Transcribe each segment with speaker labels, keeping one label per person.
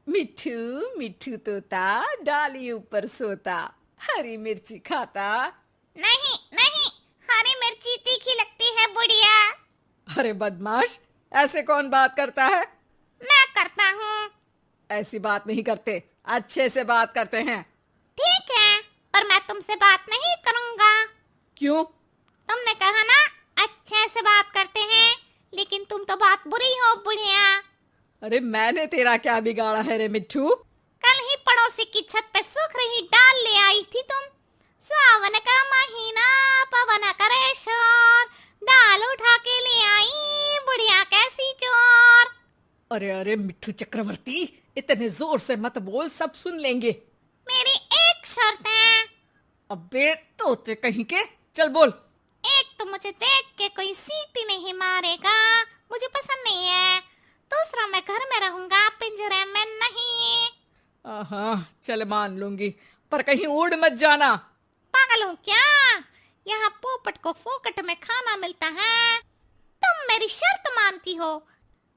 Speaker 1: मिट्ठू मिट्ठू तोता डाली ऊपर सोता, हरी मिर्ची खाता।
Speaker 2: नहीं नहीं, हरी मिर्ची तीखी लगती है बुढ़िया।
Speaker 1: अरे बदमाश, ऐसे कौन बात करता है?
Speaker 2: मैं करता हूँ।
Speaker 1: ऐसी बात नहीं करते, अच्छे से बात करते हैं।
Speaker 2: ठीक है, पर मैं तुमसे बात नहीं करूँगा।
Speaker 1: क्यों?
Speaker 2: तुमने कहा ना अच्छे से बात करते हैं, लेकिन तुम तो बहुत बुरी हो बुढ़िया।
Speaker 1: अरे मैंने तेरा क्या बिगाड़ा है रे मिट्ठू?
Speaker 2: कल ही पड़ोसी की छत पे सूख रही डाल ले आई थी तुम। सावन का महीना पवन करे शोर, डाल उठा के ले आई बुढ़िया कैसी चोर।
Speaker 1: अरे अरे मिट्ठू चक्रवर्ती, इतने जोर से मत बोल, सब सुन लेंगे।
Speaker 2: मेरी एक शर्त है।
Speaker 1: अबे तोते कहीं के, चल बोल।
Speaker 2: एक तो मुझे देख के कोई सीटी नहीं मारेगा, मुझे पसंद नहीं है। दूसरा, मैं घर में रहूंगा, पिंजरे में नहीं।
Speaker 1: हाँ चल मान लूंगी, पर कहीं उड़ मत जाना।
Speaker 2: पागल हूँ क्या? यहाँ पोपट को फोकट में खाना मिलता है, तुम मेरी शर्त मानती हो?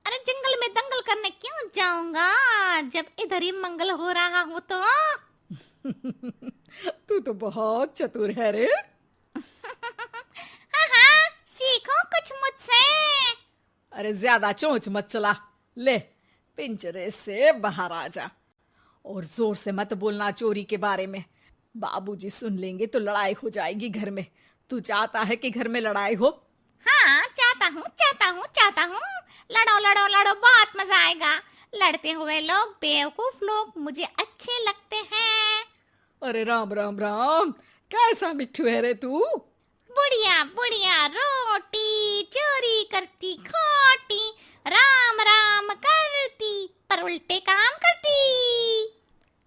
Speaker 2: अरे जंगल में दंगल करने क्यों जाऊंगा, जब इधर ही मंगल हो रहा हो तो।
Speaker 1: तू तो बहुत चतुर है रे।
Speaker 2: हाँ, सीखो कुछ मुझसे।
Speaker 1: अरे ज्यादा चोंच मत चला, ले पिंजरे से बाहर आ जा। और जोर से मत बोलना चोरी के बारे में, बाबूजी सुन लेंगे तो लड़ाई हो जाएगी घर में। तू चाहता है कि घर में लड़ाई हो?
Speaker 2: हाँ, चाहता हूँ चाहता हूँ चाहता हूँ। लड़ो लड़ो लड़ो, बहुत मजा आएगा। लड़ते हुए लोग, बेवकूफ लोग मुझे अच्छे लगते हैं।
Speaker 1: अरे राम राम राम, कैसा मिट्ठू है रे तू?
Speaker 2: बुढ़िया बुढ़िया रोटी चोरी करती खोटी, राम राम करती पर उल्टे काम करती।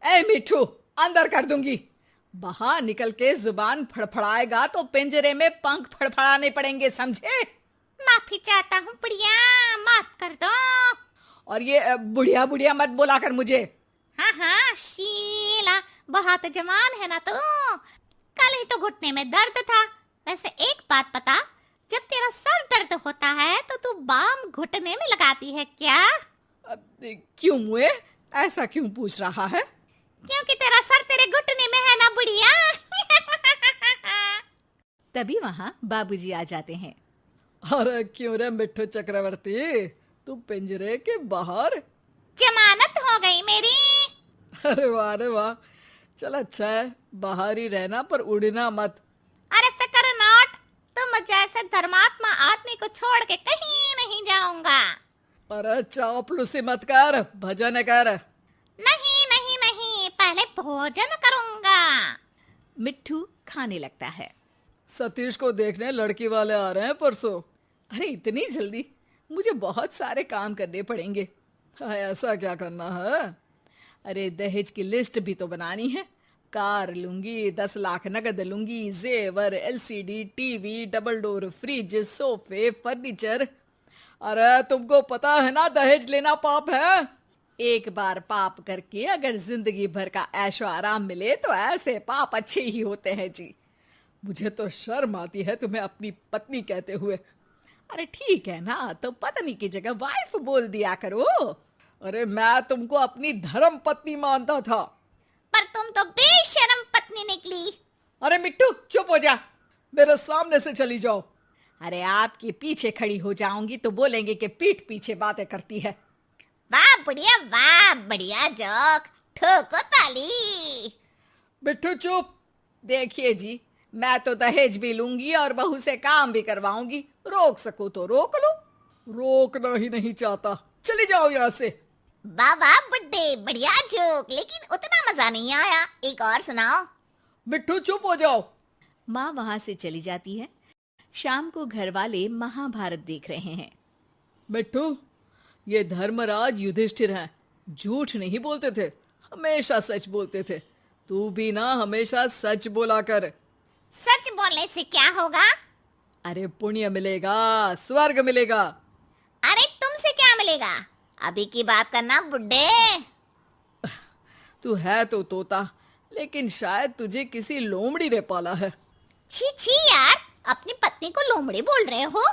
Speaker 1: ए मिट्ठू, अंदर कर दूंगी। बाहर निकल के जुबान फड़फड़ाएगा तो पिंजरे में पंख फड़फड़ाने पड़ेंगे, समझे?
Speaker 2: माफी चाहता हूँ बुढ़िया, माफ कर दो।
Speaker 1: और ये बुढ़िया बुढ़िया मत बोला कर मुझे।
Speaker 2: हाँ हाँ शीला, बहुत जवान है ना तू। कल ही तो घुटने में दर्द था। वैसे एक बात बता, जब तेरा सर दर्द होता है तो तू बाम घुटने में लगाती है क्या?
Speaker 1: क्यों मुए, ऐसा क्यों पूछ रहा है?
Speaker 2: क्योंकि तेरा सर तेरे घुटने में है ना बुढ़िया।
Speaker 1: तभी वहाँ बाबूजी आ जाते हैं। अरे क्यों रे मिट्ठू चक्रवर्ती, तू पिंजरे के बाहर?
Speaker 2: जमानत हो गई मेरी।
Speaker 1: अरे वाह, चल अच्छा है, बाहर ही रहना पर उड़ना मत।
Speaker 2: अरे फिकर नॉट, तुम जैसे धर्मात्मा आदमी को छोड़ के कहीं नहीं जाऊंगा।
Speaker 1: अरे चापलूसी मत कर, भजन कर।
Speaker 2: नहीं नहीं नहीं, पहले भोजन करूंगा।
Speaker 1: मिट्ठू खाने लगता है। सतीश को देखने लड़की वाले आ रहे हैं परसों। अरे इतनी जल्दी? मुझे बहुत सारे काम करने पड़ेंगे। हाँ, ऐसा क्या करना है? अरे दहेज की लिस्ट भी तो बनानी है। कार लूंगी, 10 लाख नगद लूंगी, जेवर, LCD, TV, double door fridge, सोफे, फर्नीचर। अरे तुमको पता है ना दहेज लेना पाप है। एक बार पाप करके अगर जिंदगी भर का ऐशो आराम मिले तो ऐसे पाप अच्छे ही होते हैं जी। मुझे तो शर्म आती है तुम्हें अपनी पत्नी कहते हुए। अरे ठीक है ना, तो पत्नी की जगह वाइफ बोल दिया करो। अरे मैं तुमको अपनी धर्म पत्नी मानता था।
Speaker 2: पर तुम तो बेशर्म पत्नी निकली।
Speaker 1: अरे मिट्टू चुप हो जा, मेरे सामने से चली जाओ। अरे आपके पीछे खड़ी हो जाऊंगी तो बोलेंगे कि पीठ पीछे बातें करती है।
Speaker 2: वाह बुढ़िया वाह, बढ़िया जोक, ठोको ताली।
Speaker 1: मिट्टू चुप। देखिए जी, मैं तो दहेज भी लूंगी और बहू से काम भी करवाऊंगी। रोक सको तो रोक लो, रोकना ही नहीं चाहता। चली जाओ यहाँ से।
Speaker 2: वाह वाह बुड्ढे, बढ़िया जोक, लेकिन उतना मजा नहीं आया, एक और सुनाओ।
Speaker 1: मिट्टू चुप हो जाओ। माँ वहां से चली जाती है। शाम को घर वाले महाभारत देख रहे हैं। मिट्टू, ये धर्मराज युधिष्ठिर हैं, झूठ नहीं बोलते थे, हमेशा सच बोलते थे। तू भी ना हमेशा सच बोला कर।
Speaker 2: सच बोलने से क्या होगा?
Speaker 1: अरे पुण्य मिलेगा, स्वर्ग मिलेगा।
Speaker 2: अरे तुमसे क्या मिलेगा? अभी की बात करना बुड्ढे।
Speaker 1: तू है तो तोता, लेकिन शायद तुझे किसी लोमड़ी ने पाला है।
Speaker 2: छी छी यार, अपनी पत्नी को लोमड़ी बोल रहे हो?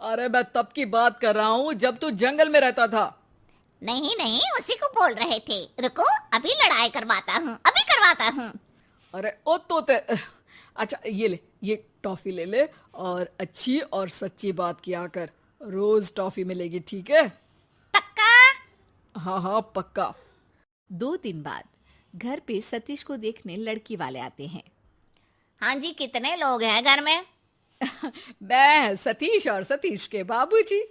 Speaker 1: अरे मैं तब की बात कर रहा हूँ जब तू जंगल में रहता था।
Speaker 2: नहीं नहीं, उसी को बोल रहे थे। रुको, अभी लड़ाई करवाता हूँ, अभी करवाता हूँ।
Speaker 1: अरे ओ तोते, अच्छा ये ले, ये टॉफी ले ले और अच्छी और सच्ची बात किया कर। रोज टॉफी मिलेगी, ठीक है?
Speaker 2: पक्का?
Speaker 1: हाँ हाँ पक्का।
Speaker 3: 2 दिन बाद घर पे सतीश को देखने लड़की वाले आते हैं।
Speaker 2: हाँ जी, कितने लोग हैं घर में?
Speaker 1: मैं सतीश और सतीश के बाबूजी।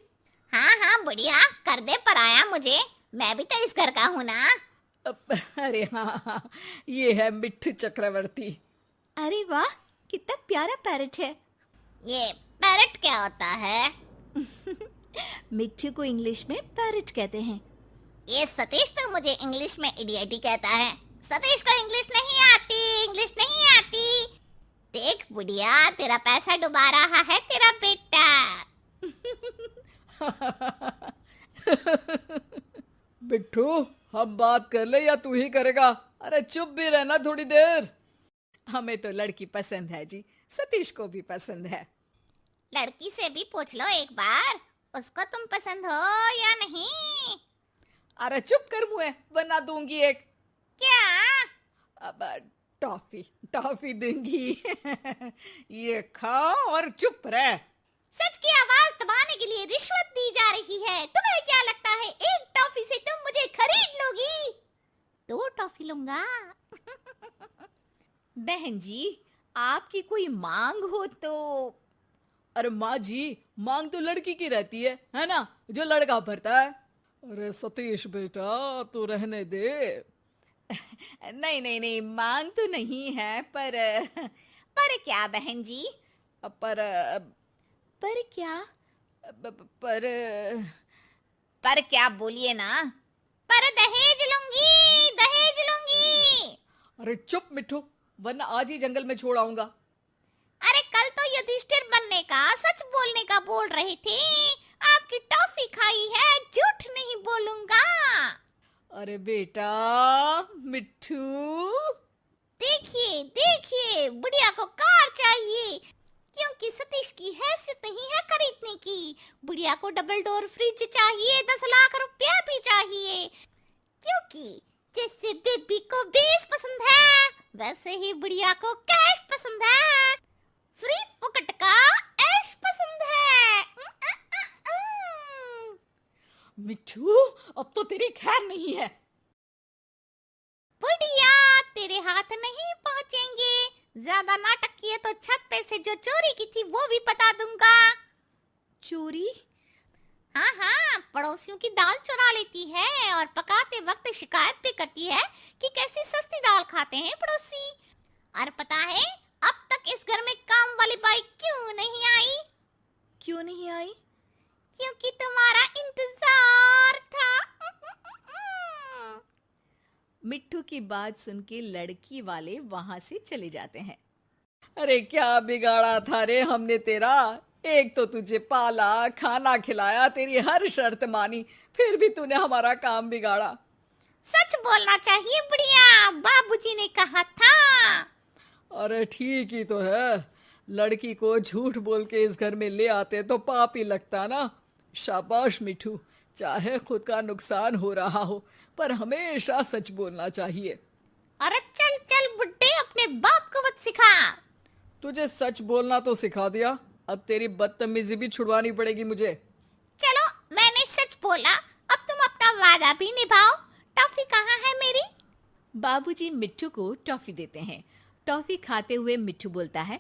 Speaker 2: हाँ हाँ बढ़िया, कर दे पराया मुझे, मैं भी तो इस घर का हूँ ना।
Speaker 1: अरे हाँ हाँ, ये है मिट्ठू चक्रवर्ती।
Speaker 3: अरे वाह, कितना प्यारा पैरट है।
Speaker 2: ये पैरट क्या होता है?
Speaker 3: मिट्ठू को इंग्लिश में पैरट कहते हैं।
Speaker 2: ये सतीश तो मुझे इंग्लिश में इडियट ही कहता है। सतीश को इंग्लिश नहीं आती, इंग्लिश नहीं आती। देख बुढ़िया, तेरा पैसा डुबा रहा है तेरा बेटा।
Speaker 1: बिट्ठू, हम बात कर ले या तू ही करेगा? अरे चुप भी रहना थोड़ी देर। हमें तो लड़की पसंद है जी, सतीश को भी पसंद है।
Speaker 2: लड़की से भी पूछ लो एक बार, उसको तुम पसंद हो या नहीं?
Speaker 1: अरे चुप कर मुँह, बना दूंगी एक।
Speaker 2: क्या?
Speaker 1: अब टॉफी टॉफी दूंगी। ये खा और चुप रह।
Speaker 2: सच की आवाज दबाने के लिए रिश्वत दी जा रही है। तुम्हें क्या लगता है एक टॉफी से तुम मुझे खरीद लोगी? 2 टॉफी लूंगा।
Speaker 3: बहन जी, आपकी कोई मांग हो तो?
Speaker 1: अरे माँ जी, मांग तो लड़की की रहती है ना, जो लड़का भरता है। अरे सतीश बेटा, तू रहने दे।
Speaker 3: नहीं नहीं नहीं, मांग तो नहीं है, पर क्या बहन जी?
Speaker 1: पर
Speaker 3: क्या?
Speaker 1: पर
Speaker 3: पर क्या बोलिए ना।
Speaker 2: पर दहेज लूंगी, दहेज लूंगी।
Speaker 1: अरे चुप मिट्ठू, वरना आज ही जंगल में छोड़ आऊंगा।
Speaker 2: अरे कल तो युधिष्ठिर बनने का, सच बोलने का बोल रहे थे। आपकी टॉफी खाई है, झूठ नहीं बोलूंगा।
Speaker 1: अरे बेटा मिट्ठू,
Speaker 2: देखिए देखिए, बुढ़िया को कार चाहिए, क्योंकि सतीश की हैसियत नहीं है खरीदने की। बुढ़िया को डबल डोर फ्रिज चाहिए, 10 लाख रुपया भी चाहिए, क्योंकि जैसे बेबी को बेस पसंद है, वैसे ही बुढ़िया को कैश पसंद है। फ्री फुकट का ऐश पसंद है।
Speaker 1: मिट्ठू, अब तो तेरी खैर नहीं है।
Speaker 2: बुढ़िया, तेरे हाथ नहीं पहुंचेंगे। ज्यादा नाटक किए तो छत पे से जो चोरी की थी वो भी बता दूंगा।
Speaker 3: चोरी?
Speaker 2: हाँ हाँ, पड़ोसियों की दाल चुरा लेती है और पकाते वक्त शिकायत भी करती है कि कैसी सस्ती दाल खाते हैं पड़ोसी। और पता है अब तक इस घर में काम वाली बाई क्यों नहीं आई?
Speaker 3: क्यों नहीं आई?
Speaker 2: क्योंकि तुम्हारा इंतजार था।
Speaker 3: मिट्ठू की बात सुन के लड़की वाले वहां से चले जाते हैं।
Speaker 1: अरे क्या बिगाड़ा था रे हमने तेरा। एक तो तुझे पाला, खाना खिलाया, तेरी हर शर्त मानी, फिर भी तूने हमारा काम बिगाड़ा।
Speaker 2: सच बोलना चाहिए बुढ़िया, बाबूजी ने कहा था।
Speaker 1: अरे ठीक ही तो है, लड़की को झूठ बोल के इस घर में ले आते तो पाप ही लगता ना। शाबाश मिठू, चाहे खुद का नुकसान हो रहा हो पर हमेशा सच बोलना चाहिए।
Speaker 2: अरे चल चल बुड्ढे, अपने बाप को मत सिखा।
Speaker 1: तुझे सच बोलना तो सिखा दिया, अब तेरी बदतमीजी भी छुड़वानी पड़ेगी मुझे।
Speaker 2: चलो, मैंने सच बोला, अब तुम अपना वादा भी निभाओ। टॉफी कहाँ है मेरी?
Speaker 3: बाबूजी मिट्ठू को टॉफी देते हैं। टॉफी खाते हुए मिट्ठू बोलता है,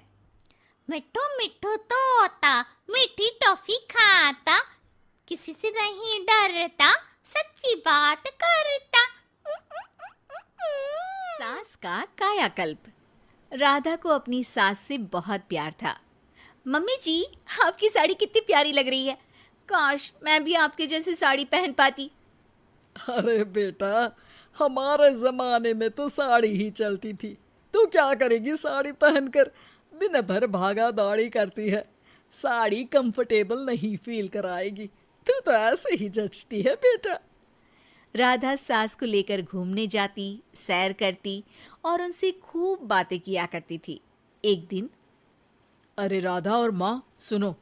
Speaker 2: मिट्ठू मिट्ठू तोता, मीठी टॉफी खाता, किसी से नहीं डरता, सच्ची बात करता।
Speaker 3: सास का कायाकल्प। राधा को अपनी सास से बहुत प्यार था। मम्मी जी, आपकी साड़ी कितनी प्यारी लग रही है, काश मैं भी आपके जैसी साड़ी पहन पाती।
Speaker 1: अरे बेटा, हमारे जमाने में तो साड़ी ही चलती थी, तू क्या करेगी साड़ी पहनकर? दिन भर भागा दौड़ी करती है, साड़ी कंफर्टेबल नहीं फील कराएगी। तू तो ऐसे ही जचती है बेटा।
Speaker 3: राधा सास को लेकर घूमने जाती, सैर करती और उनसे खूब बातें किया करती थी। एक दिन,
Speaker 1: अरे राधा और माँ सुनो,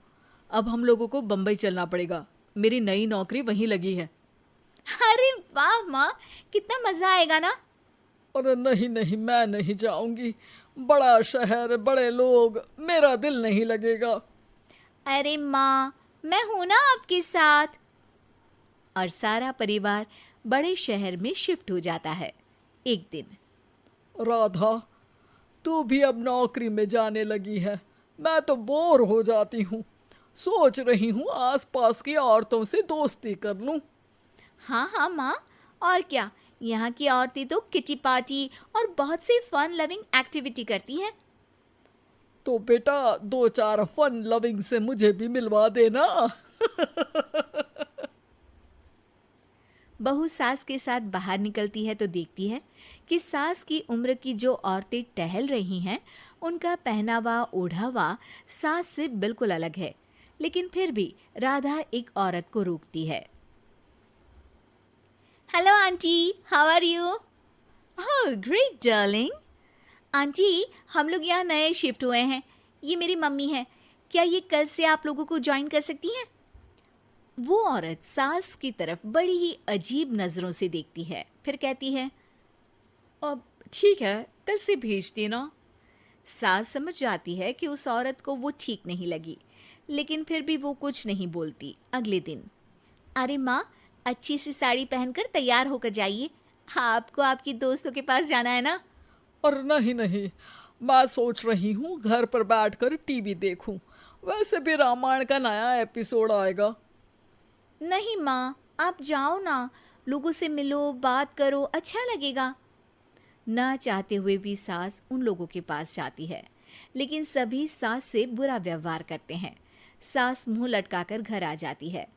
Speaker 1: अब हम लोगों को बम्बई चलना पड़ेगा, मेरी नई नौकरी वहीं लगी है।
Speaker 3: अरे वाह माँ, कितना मजा आएगा ना।
Speaker 1: अरे नहीं नहीं, मैं नहीं जाऊंगी। बड़ा शहर, बड़े लोग, मेरा दिल नहीं लगेगा।
Speaker 3: अरे माँ, मैं हूं ना आपके साथ। और सारा परिवार बड़े शहर में शिफ्ट हो जाता है। एक दिन
Speaker 1: राधा, तू भी अब नौकरी में जाने लगी है। मैं तो बोर हो जाती हूँ। सोच रही हूँ आसपास की औरतों से दोस्ती कर लूँ।
Speaker 3: हाँ हाँ माँ, और क्या, यहाँ की औरतें तो किटी पार्टी और बहुत सी फन लविंग एक्टिविटी करती हैं।
Speaker 1: तो बेटा, 2-4 फन लविंग से मुझे भी मिलवा देना।
Speaker 3: बहू सास के साथ बाहर निकलती है तो देखती है कि सास की उम्र की जो औरतें टहल रही हैं, उनका पहनावा ओढ़ावा सास से बिल्कुल अलग है। लेकिन फिर भी राधा एक औरत को रोकती है। Hello aunty, how are you? Oh great darling. Aunty, हम लोग यहाँ नए शिफ्ट हुए हैं। ये मेरी मम्मी है। क्या ये कल से आप लोगों को ज्वाइन कर सकती हैं? वो औरत सास की तरफ बड़ी ही अजीब नज़रों से देखती है, फिर कहती है,
Speaker 1: अब ठीक है, कल से भेज देना।
Speaker 3: सास समझ जाती है कि उस औरत को वो ठीक नहीं लगी, लेकिन फिर भी वो कुछ नहीं बोलती। अगले दिन, अरे माँ, अच्छी सी साड़ी पहनकर तैयार होकर जाइए, आपको आपकी दोस्तों के पास जाना है ना।
Speaker 1: और नहीं नहीं, मैं सोच रही हूँ घर पर बैठकर टीवी देखूं। वैसे भी रामायण का नया एपिसोड आएगा।
Speaker 3: नहीं माँ, आप जाओ ना, लोगों से मिलो, बात करो, अच्छा लगेगा। ना चाहते हुए भी सास उन लोगों के पास जाती है, लेकिन सभी सास से बुरा व्यवहार करते हैं। सास मुंह लटकाकर घर आ जाती है।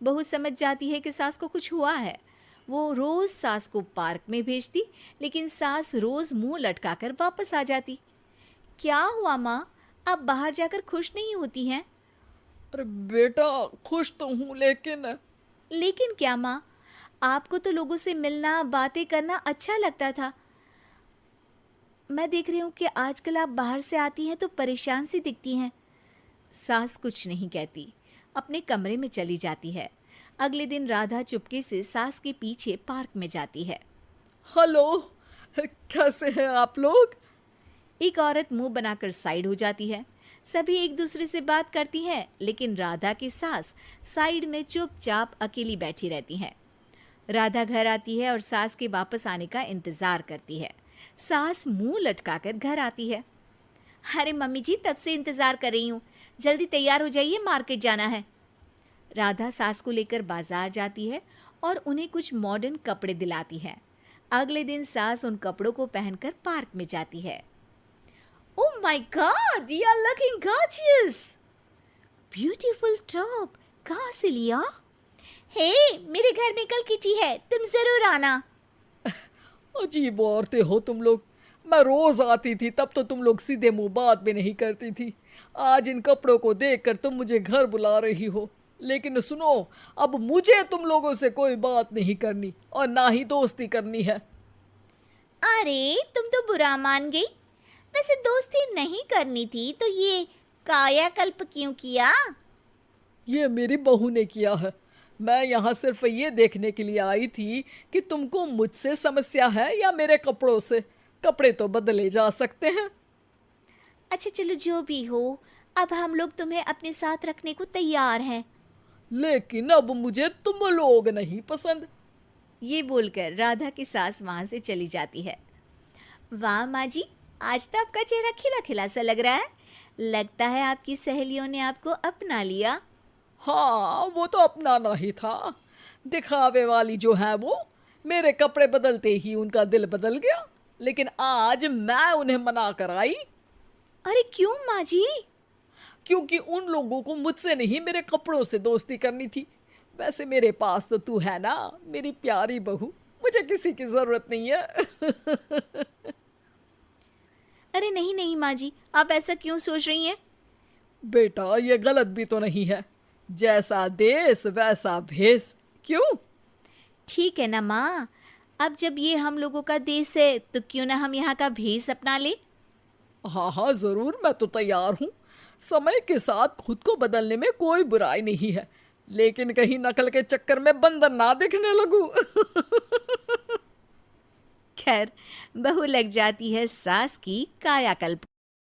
Speaker 3: बहू समझ जाती है कि सास को कुछ हुआ है। वो रोज सास को पार्क में भेजती, लेकिन सास रोज मुंह लटकाकर वापस आ जाती। क्या हुआ माँ, आप बाहर जाकर खुश नहीं होती हैं?
Speaker 1: अरे बेटा, खुश तो हूँ,
Speaker 3: लेकिन क्या माँ, आपको तो लोगों से मिलना, बातें करना अच्छा लगता था। मैं देख रही हूँ कि आजकल आप बाहर से आती हैं तो परेशान सी दिखती हैं। सास कुछ नहीं कहती, अपने कमरे में चली जाती है। अगले दिन राधा चुपके से सास के पीछे पार्क में जाती है।
Speaker 1: हेलो, कैसे हैं आप लोग?
Speaker 3: एक औरत मुंह बनाकर साइड हो जाती है। सभी एक दूसरे से बात करती हैं, लेकिन राधा की सास साइड में चुपचाप अकेली बैठी रहती हैं। राधा घर आती है और सास के वापस आने का इंतजार करती है। सास मुंह लटकाकर घर आती है। अरे मम्मी जी, तब से इंतजार कर रही हूँ, जल्दी तैयार हो जाइए, मार्केट जाना है। राधा सास को लेकर बाजार जाती है और उन्हें कुछ मॉडर्न कपड़े दिलाती है। अगले दिन सास उन कपड़ों को पहनकर पार्क में जाती है। Oh my God, you are looking gorgeous. Beautiful top. कहाँ से लिया? हे, मेरे घर में कल किटी है, तुम जरूर आना।
Speaker 1: अजीब औरतें हो तुम लोग। मैं रोज आती थी, तब तो तुम लोग सीधे मुंह बात भी नहीं करती थी। आज इन कपड़ों को देखकर तुम मुझे घर बुला रही हो। लेकिन सुनो, अब मुझे तुम लोगों से कोई बात नहीं करनी और ना ही दोस्ती करनी है।
Speaker 2: अरे तुम तो बुरा मान गई। वैसे दोस्ती नहीं करनी थी तो ये कायाकल्प क्यों किया?
Speaker 1: ये मेरी बहू ने किया है। मैं यहाँ सिर्फ ये देखने के लिए आई थी कि तुमको मुझसे समस्या है या मेरे कपड़ों से। कपड़े तो बदले जा सकते हैं।
Speaker 2: अच्छा चलो, जो भी हो, अब हम लोग तुम्हें अपने साथ रखने को तैयार हैं।
Speaker 1: लेकिन अब मुझे तुम लोग नहीं पसंद।
Speaker 3: ये बोलकर राधा की सास वहां से चली जाती है। वाह माँ जी, आज तो आपका चेहरा खिला खिला सा लग रहा है। लगता है आपकी सहेलियों ने आपको अपना लिया।
Speaker 1: हाँ, वो तो अपनाना ही था। दिखावे वाली जो है वो, मेरे कपड़े बदलते ही उनका दिल बदल गया। लेकिन आज मैं उन्हें मना कर आई।
Speaker 3: अरे क्यों माँ जी?
Speaker 1: क्योंकि उन लोगों को मुझसे नहीं, मेरे कपड़ों से दोस्ती करनी थी। वैसे मेरे पास तो तू है ना, मेरी प्यारी बहू। मुझे किसी की जरूरत नहीं है।
Speaker 3: अरे नहीं नहीं माँ जी, आप ऐसा क्यों सोच रही हैं?
Speaker 1: बेटा, ये गलत भी तो नहीं है। जैसा देश वैसा भेष। क्यों?
Speaker 3: ठीक है ना माँ, अब जब ये हम लोगों का देश है तो क्यों ना हम यहाँ का भेष अपना ले।
Speaker 1: हाँ हाँ जरूर, मैं तो तैयार हूँ। समय के साथ खुद को बदलने में कोई बुराई नहीं है। लेकिन कहीं नकल के चक्कर में बंदर ना दिखने लगूं।
Speaker 3: खैर, बहू लग जाती है सास की कायाकल्प।